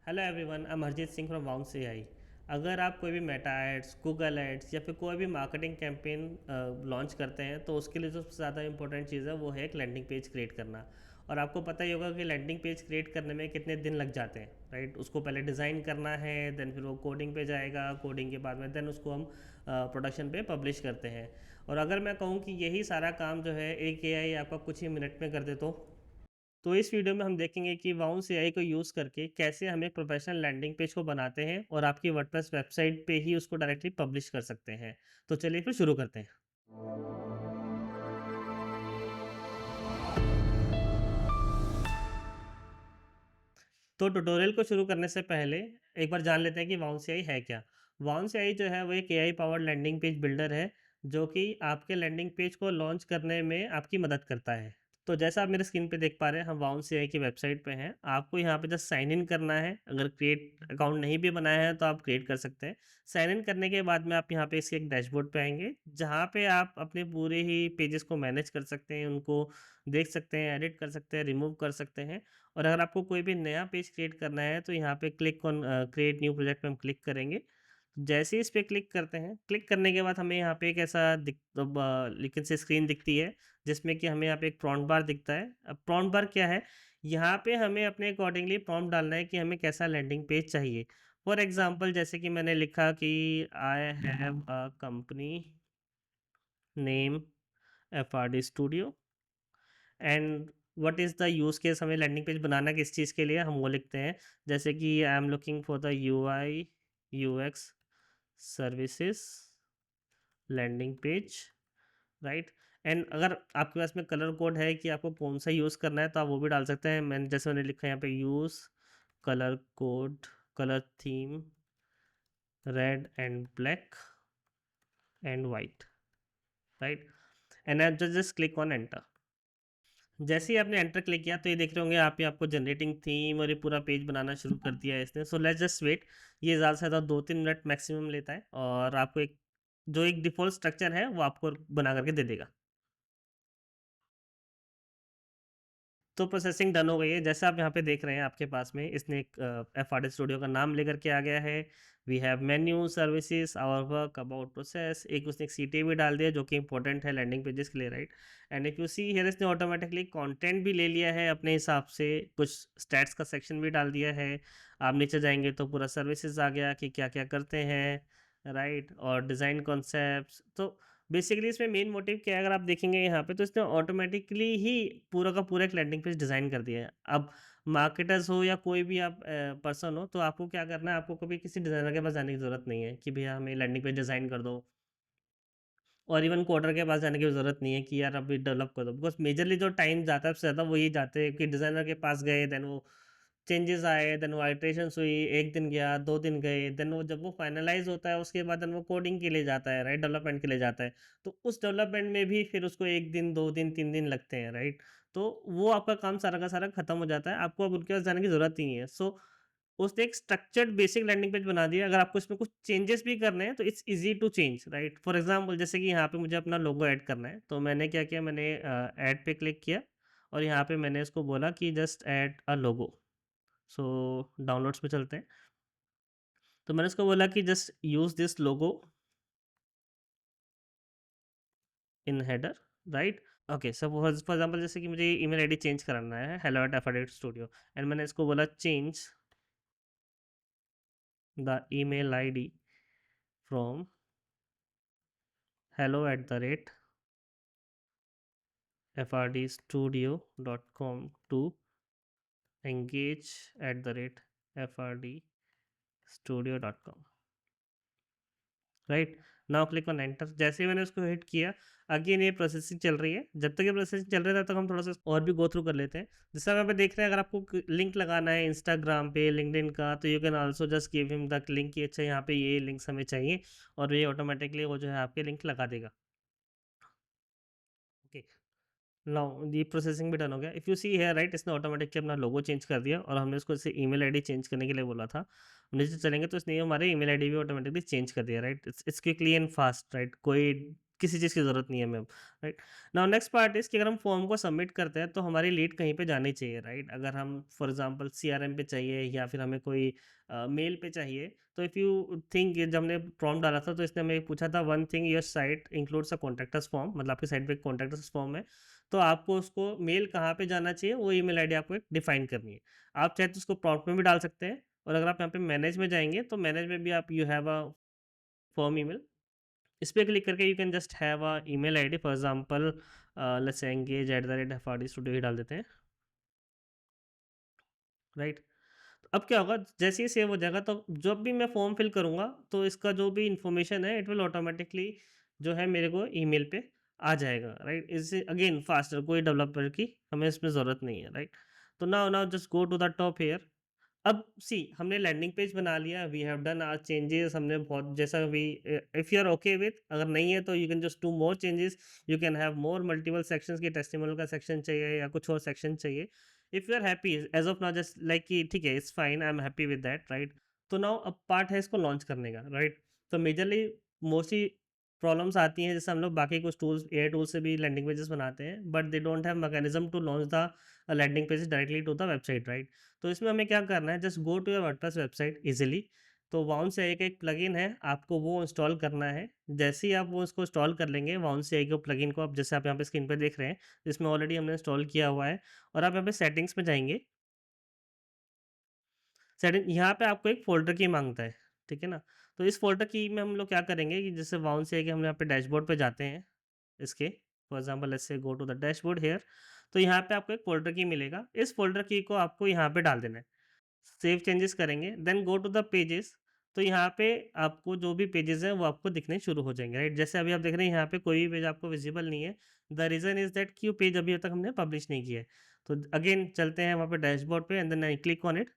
Hello everyone, I am Harjeet Singh from wounds AI. अगर आप कोई भी मेटा एड्स, गूगल एड्स या फिर कोई भी मार्केटिंग कैंपेन लॉन्च करते हैं तो उसके लिए जो सबसे ज़्यादा इंपॉर्टेंट चीज़ है वो है एक लैंडिंग पेज क्रिएट करना। और आपको पता ही होगा कि लैंडिंग पेज क्रिएट करने में कितने दिन लग जाते हैं, राइट। उसको पहले डिज़ाइन करना है, देन फिर वो कोडिंग पे जाएगा, कोडिंग के बाद में देन उसको हम प्रोडक्शन पे पब्लिश करते हैं। और अगर मैं कहूँ कि यही सारा काम जो है एक एआई आपका कुछ ही मिनट में कर दे तो इस वीडियो में हम देखेंगे कि वाउंस एआई को यूज़ करके कैसे हम एक प्रोफेशनल लैंडिंग पेज को बनाते हैं और आपकी वर्डप्रेस वेबसाइट पे ही उसको डायरेक्टली पब्लिश कर सकते हैं। तो चलिए फिर शुरू करते हैं। तो ट्यूटोरियल को शुरू करने से पहले एक बार जान लेते हैं कि वाउंस एआई है क्या। वाउंस एआई जो है वो एक AI powered landing page builder है जो कि आपके लैंडिंग पेज को लॉन्च करने में आपकी मदद करता है। तो जैसा आप मेरे स्क्रीन पे देख पा रहे हैं, हम वाउंस एआई की वेबसाइट पे हैं। आपको यहाँ पे जस्ट साइन इन करना है। अगर क्रिएट अकाउंट नहीं भी बनाया है तो आप क्रिएट कर सकते हैं। साइन इन करने के बाद में आप यहाँ पे इसके एक डैशबोर्ड पे आएंगे, जहाँ पे आप अपने पूरे ही पेजेस को मैनेज कर सकते हैं, उनको देख सकते हैं, एडिट कर सकते हैं, रिमूव कर सकते हैं। और अगर आपको कोई भी नया पेज क्रिएट करना है तो यहाँ पे click on create new project पे हम क्लिक करेंगे। जैसे ही इस पे क्लिक करते हैं, क्लिक करने के बाद हमें यहाँ पे एक ऐसा लेकिन से स्क्रीन दिखती है जिसमें कि हमें यहाँ पे एक प्रॉम्प्ट बार दिखता है। अब प्रॉम्प्ट बार क्या है? यहाँ पे हमें अपने अकॉर्डिंगली प्रॉम्प्ट डालना है कि हमें कैसा लैंडिंग पेज चाहिए। फॉर एग्जांपल जैसे कि मैंने लिखा कि I have a company name FRD studio and what is the use case. हमें लैंडिंग पेज बनाना किस चीज़ के लिए, हम वो लिखते हैं। जैसे कि I am looking for the UI UX services landing page, right. And अगर आपके पास में कलर कोड है कि आपको कौन सा यूज़ करना है तो आप वो भी डाल सकते हैं। मैंने लिखा है यहाँ पे use colour code, colour theme red and black and white, right. And I just click on enter. जैसे ही आपने एंटर क्लिक किया तो ये देख रहे होंगे आप, ये आपको जनरेटिंग थीम और ये पूरा पेज बनाना शुरू कर दिया है इसने। So let's just wait. ये ज़्यादा से ज़्यादा 2-3 मिनट मैक्सिमम लेता है और आपको एक जो एक डिफ़ॉल्ट स्ट्रक्चर है वो आपको बना करके दे देगा। तो प्रोसेसिंग डन हो गई है। जैसे आप यहाँ पे देख रहे हैं आपके पास में इसने एक FRD स्टूडियो का नाम लेकर के आ गया है। We have menu services our work about process. एक उसने एक सीटी भी डाल दिया जो कि इंपॉर्टेंट है लैंडिंग पेजेस के लिए, right. And if you see here इसने ऑटोमेटिकली कंटेंट भी ले लिया है अपने हिसाब से, कुछ स्टैट्स का सेक्शन भी डाल दिया है। आप नीचे जाएंगे तो पूरा सर्विसेज आ गया कि क्या क्या करते हैं, राइट। और डिज़ाइन कॉन्सेप्ट्स। तो बेसिकली इसमें मेन मोटिव क्या है, अगर आप देखेंगे यहाँ पे तो इसने ऑटोमेटिकली ही पूरा का पूरा एक लैंडिंग पेज डिज़ाइन कर दिया है। अब मार्केटर्स हो या कोई भी आप पर्सन हो, तो आपको क्या करना है, आपको कभी किसी डिज़ाइनर के पास जाने की ज़रूरत नहीं है कि भैया हमें लैंडिंग पेज डिज़ाइन कर दो। और इवन कोडर के पास जाने की ज़रूरत नहीं है कि यार अभी डेवलप कर दो, बिकॉज मेजरली जो टाइम जाता है सबसे ज़्यादा वही जाते हैं कि डिज़ाइनर के पास गए, देन वो चेंजेस आए, देन वो आइट्रेशंस हुई, 1 दिन गया, 2 दिन गए, देन वो जब वो फाइनलाइज होता है उसके बाद देन वो कोडिंग के लिए जाता है, राइट, डेवलपमेंट के लिए जाता है। तो उस डेवलपमेंट में भी फिर उसको 1 दिन, 2 दिन, 3 दिन लगते हैं, राइट। तो वो आपका काम सारा का सारा खत्म हो जाता है, आपको अब उनके पास जाने की ज़रूरत ही नहीं है। सो उसने एक स्ट्रक्चर्ड बेसिक लैंडिंग पेज बना दिया। अगर आपको इसमें कुछ चेंजेस भी करने हैं तो it's easy to change, right. For example जैसे कि यहाँ पे मुझे अपना लोगो ऐड करना है, तो मैंने क्या किया, मैंने ऐड पे क्लिक किया और यहाँ पे मैंने इसको बोला कि जस्ट ऐड अ लोगो। सो डाउनलोड्स पे चलते हैं। तो मैंने उसको बोला कि just use this logo in header, right. Okay, so for example जैसे कि मुझे ईमेल आईडी चेंज कराना है, hello@FRD Studio, एंड मैंने इसको बोला change the email ID from hello@FRDstudio.com to engage@FRDstudio.com, right. Now click on enter. जैसे ही मैंने उसको हिट किया, अगेन ये प्रोसेसिंग चल रही है। जब तक ये प्रोसेसिंग चल रही है तब तक हम थोड़ा सा और भी गो थ्रू कर लेते हैं। जैसे आप यहाँ पे देख रहे हैं, अगर आपको लिंक लगाना है इंस्टाग्राम पे, लिंक्डइन का, तो you can also just give him the link कि अच्छा यहाँ पे ये लिंक्स हमें चाहिए, और ये ऑटोमेटिकली वो जो है आपके लिंक लगा देगा। ओके, नाउ ये प्रोसेसिंग भी डन हो गया। If you see here, right, इसने ऑटोमेटिकली अपना लोगो चेंज कर दिया और हमने उसको इसे ईमेल आईडी चेंज करने के लिए बोला था। नीचे चलेंगे तो इसने हमारे ईमेल आईडी भी ऑटोमेटिकली चेंज कर दिया, right. It's quickly and fast, right. कोई किसी चीज़ की ज़रूरत नहीं है हमें अब, right. Now next part is कि अगर हम फॉर्म को सबमिट करते हैं तो हमारी लीड कहीं पे जानी चाहिए, राइट। अगर हम फॉर एग्जांपल सीआरएम पे चाहिए या फिर हमें कोई मेल पे चाहिए, तो इफ़ यू थिंक, जब हमने प्रॉम्प्ट डाला था तो इसने हमें पूछा था one thing your site includes a contact us form, मतलब आपकी साइट पे एक कॉन्टैक्ट अस फॉर्म है, तो आपको उसको मेल कहाँ पे जाना चाहिए वो ईमेल आईडी आपको एक डिफाइन करनी है। आप चाहे तो उसको प्रॉम्प्ट में भी डाल सकते हैं, और अगर आप यहाँ पे मैनेज में जाएंगे तो मैनेज में भी आप you have a form email, इस पे क्लिक करके you can just have a email ID, for example let's say engage@frdstudio studio ही डाल देते हैं, राइट। अब क्या होगा, जैसे ही सेव हो जाएगा तो जब भी मैं फॉर्म फिल करूँगा तो इसका जो भी इन्फॉर्मेशन है इट विल ऑटोमेटिकली जो है मेरे को ईमेल पे आ जाएगा, राइट। इससे अगेन फास्टर, कोई डेवलपर की हमें इसमें ज़रूरत नहीं है, राइट। तो now now just go to the top here. अब सी हमने लैंडिंग पेज बना लिया, we have done our changes, हमने बहुत जैसा भी, if you are okay with, अगर नहीं है तो you can just do more changes, you can have more multiple sections की, टेस्टिमोनियल का सेक्शन चाहिए या कुछ और सेक्शन चाहिए। If you are happy as of now, just like कि ठीक है it's fine, I am happy with that, right. तो नाउ अब पार्ट है इसको लॉन्च करने का, राइट। तो मेजरली मोस्टली प्रॉब्लम्स आती हैं, जैसे हम लोग बाकी कुछ टूल्स, एआई टूल्स से भी लैंडिंग पेजेस बनाते हैं, but they don't have mechanism to launch the landing pages directly to the website, right. तो इसमें हमें क्या करना है, just go to your WordPress website easily. तो वाउन से एक प्लगइन है, आपको वो इंस्टॉल करना है। जैसे ही आप वो उसको इंस्टॉल कर लेंगे, वाउन से के प्लगइन को, आप जैसे आप यहाँ पे स्क्रीन पे देख रहे हैं, इसमें ऑलरेडी हमने इंस्टॉल किया हुआ है, और आप यहाँ पे सेटिंग्स में जाएंगे। सेटिंग यहाँ पे आपको एक फ़ोल्डर की माँगता है, ठीक है ना? तो इस फ़ोल्डर की में हम लोग क्या करेंगे कि जैसे वाउन से कि हम यहाँ पे डैशबोर्ड पे जाते हैं इसके, for example let's say go to the dashboard here. तो यहाँ पे आपको एक फ़ोल्डर की मिलेगा, इस फ़ोल्डर की को आपको यहाँ पे डाल देना है। सेव चेंजेस करेंगे, then go to the pages. तो यहाँ पे आपको जो भी पेजेस हैं वो आपको दिखने शुरू हो जाएँगे, राइट? जैसे अभी आप देख रहे हैं यहाँ पे कोई भी पेज आपको विज़िबल नहीं है। द रीज़न इज़ दैट कि वो पेज अभी तक हमने पब्लिश नहीं किया है। तो अगेन चलते हैं वहाँ पे डैशबोर्ड पे, and then I click on it,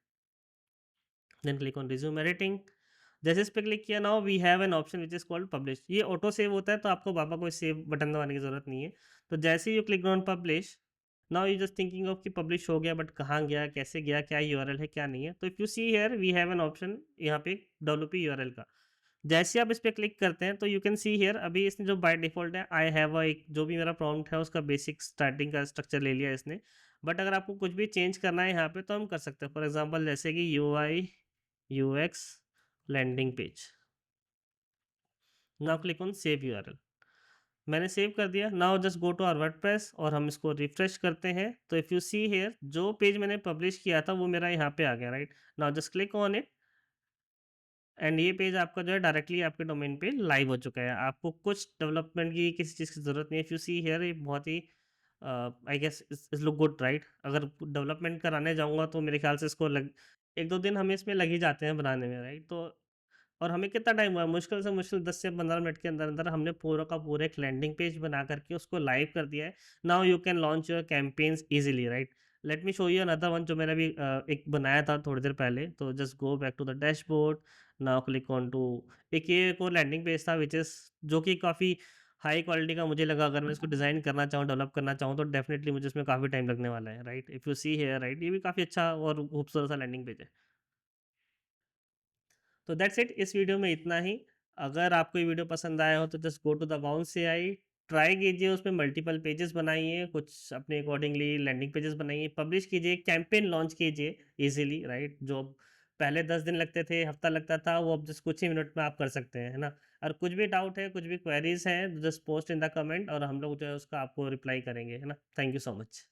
then click on resume editing. जैसे इस पे क्लिक किया, now we have an option which is called publish. ये ऑटो सेव होता है, तो आपको वापस कोई सेव बटन दबाने की जरूरत नहीं है। तो जैसे ही you click on publish, now you just thinking of कि पब्लिश हो गया, बट कहाँ गया, कैसे गया, क्या यूआरएल है क्या नहीं है। तो if you see here we have an option यहाँ पे डब्ल्यूपी यूआरएल का। जैसे आप इस पे क्लिक करते हैं तो यू कैन सी हियर, अभी इसने जो बाय डिफॉल्ट है आई हैव अ, एक जो भी मेरा प्रॉम्प्ट है उसका बेसिक स्टार्टिंग का स्ट्रक्चर ले लिया इसने। बट अगर आपको कुछ भी चेंज करना है यहाँ पे तो हम कर सकते हैं, फॉर एग्जाम्पल जैसे कि UI UX landing page. Now click on save URL. मैंने सेव कर दिया। Now just go to our WordPress और हम इसको रिफ्रेश करते हैं। तो इफ़ यू सी हियर, जो पेज मैंने पब्लिश किया था वो मेरा यहाँ पे आ गया, right. Now just click on it, and ये पेज आपका जो है डायरेक्टली आपके डोमेन पे लाइव हो चुका है। आपको कुछ डेवलपमेंट की किसी चीज़ की ज़रूरत नहीं है। इफ़ यू सी हियर, ये बहुत ही I guess it's look good, right. अगर डेवलपमेंट कराने जाऊँगा तो मेरे ख्याल से इसको लग 1-2 दिन हमें इसमें लग ही जाते हैं बनाने में, राइट। तो और हमें कितना टाइम हुआ? मुश्किल से मुश्किल 10 से 15 मिनट के अंदर-अंदर हमने पूरा का पूरा एक लैंडिंग पेज बना करके उसको लाइव कर दिया है। Now you can launch your campaigns easily, right. Let me show you another one जो मैंने अभी एक बनाया था थोड़ी देर पहले। तो just go back to the dashboard, now click on to, एक ये एक और लैंडिंग पेज था व्हिच इज़ जो कि काफ़ी हाई क्वालिटी का मुझे लगा। अगर मैं इसको डिज़ाइन करना चाहूँ, डेवलप करना चाहूँ तो डेफ़िनिटली मुझे इसमें काफ़ी टाइम लगने वाला है, right. If you see here, right, ये भी काफ़ी अच्छा और खूबसूरत सा लैंडिंग पेज है। तो दैट्स इट, इस वीडियो में इतना ही। अगर आपको ये वीडियो पसंद आया हो तो just go to the bounce से आई, ट्राई कीजिए, उसमें मल्टीपल पेजेस बनाइए, कुछ अपने अकॉर्डिंगली लैंडिंग पेजेस बनाइए, पब्लिश कीजिए, कैंपेन लॉन्च कीजिए इजीली, राइट। जो पहले 10 दिन लगते थे, हफ्ता लगता था, वो अब जस्ट कुछ ही मिनट में आप कर सकते हैं, है ना। और कुछ भी डाउट है, कुछ भी क्वेरीज हैं, just post in the comment और हम लोग जो है उसका आपको रिप्लाई करेंगे, है ना। Thank you so much.